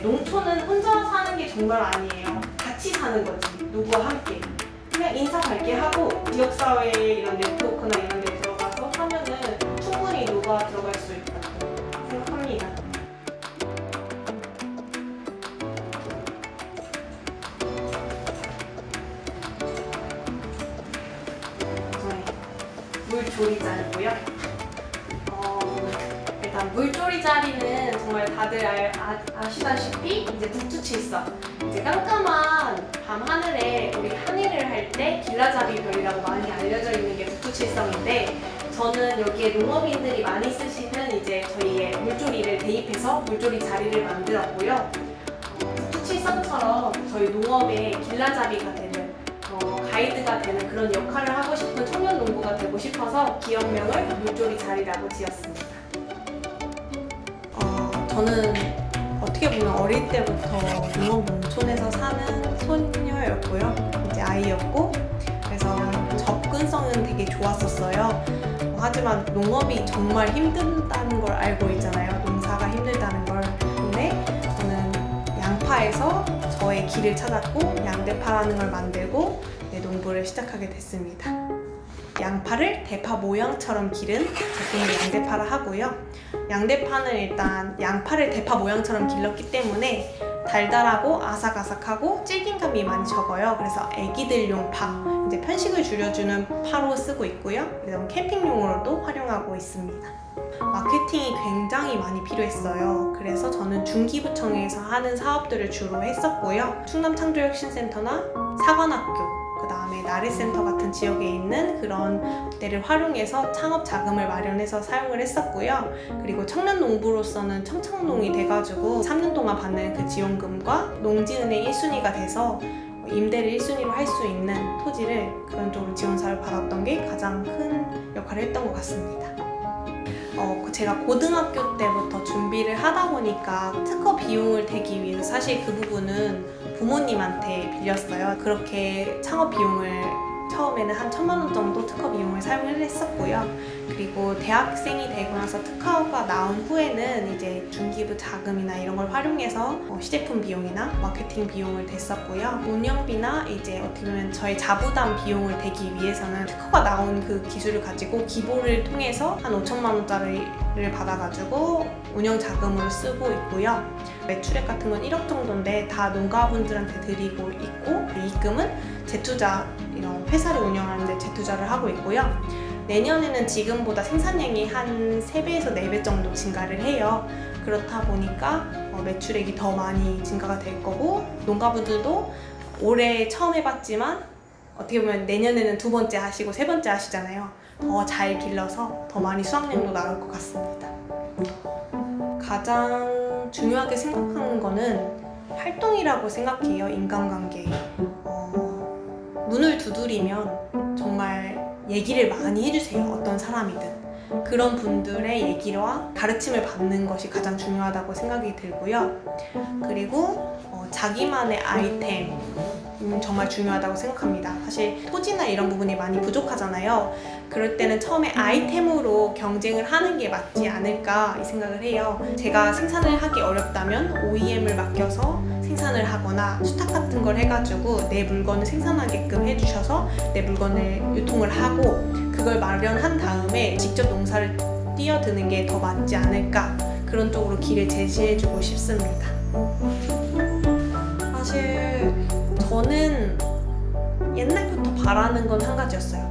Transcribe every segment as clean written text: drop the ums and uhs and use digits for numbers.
농촌은 혼자 사는 게 정말 아니에요. 같이 사는 거지. 누구와 함께. 그냥 인사 밝게 하고 지역사회 이런 네트워크나 이런 데 들어가서 하면은 충분히 녹아 들어갈 수 있다고 생각합니다. 물조리자리고요. 일단 물조리자리는 정말 다들 아시다시피 이제 북두칠성, 이제 깜깜한 밤 하늘에 우리 항해를 할 때 길라잡이 별이라고 많이 알려져 있는 게 북두칠성인데, 저는 여기에 농업인들이 많이 쓰시는 이제 저희의 물조리를 대입해서 물조리 자리를 만들었고요. 북두칠성처럼 저희 농업의 길라잡이가 되는 가이드가 되는 그런 역할을 하고 싶은 청년 농부가 되고 싶어서 기업명을 물조리 자리라고 지었습니다. 저는 어떻게 보면 어릴 때부터 농업 농촌에서 사는 소녀였고요. 이제 아이였고, 그래서 접근성은 되게 좋았었어요. 하지만 농업이 정말 힘들다는 걸 알고 있잖아요. 농사가 힘들다는 걸. 근데 저는 양파에서 저의 길을 찾았고 양대파라는 걸 만들고 농부를 시작하게 됐습니다. 양파를 대파 모양처럼 기른 제품을 양대파라 하고요. 양대파는 일단 양파를 대파 모양처럼 길렀기 때문에 달달하고 아삭아삭하고 질긴감이 많이 적어요. 그래서 애기들용 파, 이제 편식을 줄여주는 파로 쓰고 있고요. 그다음 캠핑용으로도 활용하고 있습니다. 마케팅이 굉장히 많이 필요했어요. 그래서 저는 중기부청에서 하는 사업들을 주로 했었고요. 충남창조혁신센터나 사관학교, 그 다음에 나래센터 같은 지역에 있는 그런 데를 활용해서 창업 자금을 마련해서 사용을 했었고요. 그리고 청년 농부로서는 청창농이 돼가지고 3년 동안 받는 그 지원금과 농지은행 1순위가 돼서 임대를 1순위로 할 수 있는 토지를 그런 쪽으로 지원사를 받았던 게 가장 큰 역할을 했던 것 같습니다. 제가 고등학교 때부터 준비를 하다 보니까 특허 비용을 대기 위해서 사실 그 부분은 부모님한테 빌렸어요. 그렇게 창업 비용을 처음에는 한 1,000만 원 정도 특허 비용을 사용을 했었고요. 그리고 대학생이 되고 나서 특허가 나온 후에는 이제 중기부 자금이나 이런 걸 활용해서 시제품 비용이나 마케팅 비용을 댔었고요. 운영비나 이제 어떻게 보면 저의 자부담 비용을 대기 위해서는 특허가 나온 그 기술을 가지고 기부를 통해서 한 5,000만 원짜리를 받아가지고 운영 자금으로 쓰고 있고요. 매출액 같은 건 1억 정도인데 다 농가분들한테 드리고 있고, 이익금은 재투자, 이런 회사를 운영하는데 재투자를 하고 있고요. 내년에는 지금보다 생산량이 한 3배에서 4배 정도 증가를 해요. 그렇다 보니까 매출액이 더 많이 증가가 될 거고, 농가분들도 올해 처음 해봤지만 어떻게 보면 내년에는 2번째 하시고 3번째 하시잖아요. 더 잘 길러서 더 많이 수확량도 나올 것 같습니다. 가장 중요하게 생각하는 거는 활동이라고 생각해요. 인간관계. 문을 두드리면 정말 얘기를 많이 해주세요. 어떤 사람이든. 그런 분들의 얘기와 가르침을 받는 것이 가장 중요하다고 생각이 들고요. 그리고 자기만의 아이템 정말 중요하다고 생각합니다. 사실 토지나 이런 부분이 많이 부족하잖아요. 그럴 때는 처음에 아이템으로 경쟁을 하는 게 맞지 않을까 이 생각을 해요. 제가 생산을 하기 어렵다면 OEM을 맡겨서 생산을 하거나 수탁 같은 걸 해가지고 내 물건을 생산하게끔 해주셔서 내 물건을 유통을 하고, 그걸 마련한 다음에 직접 농사를 뛰어드는 게 더 맞지 않을까, 그런 쪽으로 길을 제시해주고 싶습니다. 사실 저는 옛날부터 바라는 건 한 가지였어요.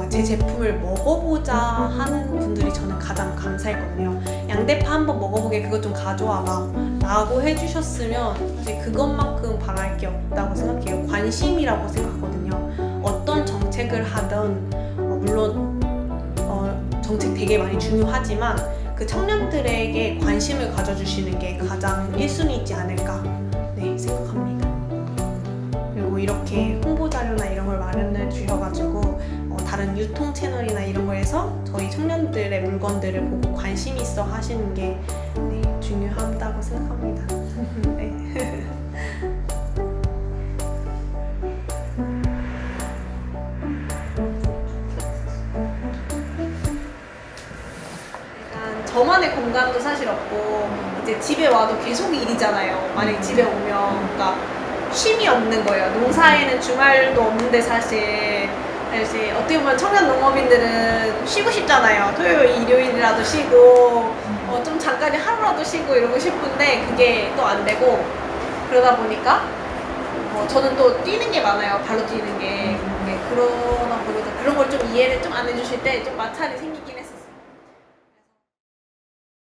제 제품을 먹어보자 하는 분들이 저는 가장 감사했거든요. 양대파 한번 먹어보게, 그것 좀 가져와봐 라고 해주셨으면 사실 그것만큼 바랄 게 없다고 생각해요. 관심이라고 생각하거든요. 어떤 정책을 하든 물론 정책 되게 많이 중요하지만 그 청년들에게 관심을 가져주시는 게 가장 1순위이지 않을까 생각합니다. 그리고 이렇게 홍보 자료나 이런 걸 마련해 주셔가지고 다른 유통 채널이나 이런 거에서 저희 청년들의 물건들을 보고 관심 있어 하시는 게 중요하다고 생각합니다. 네. 저만의 공간도 사실 없고 이제 집에 와도 계속 일이잖아요. 만약에 집에 오면 그러니까 쉼이 없는 거예요. 농사에는 주말도 없는데 사실 어떻게 보면 청년 농업인들은 쉬고 싶잖아요. 토요일, 일요일이라도 쉬고 좀 잠깐 하루라도 쉬고 이러고 싶은데 그게 또 안 되고 그러다 보니까 저는 또 뛰는 게 많아요. 발로 뛰는 게. 그러다 보니까 그런 걸 좀 이해를 좀 안 해주실 때 좀 마찰이 생기긴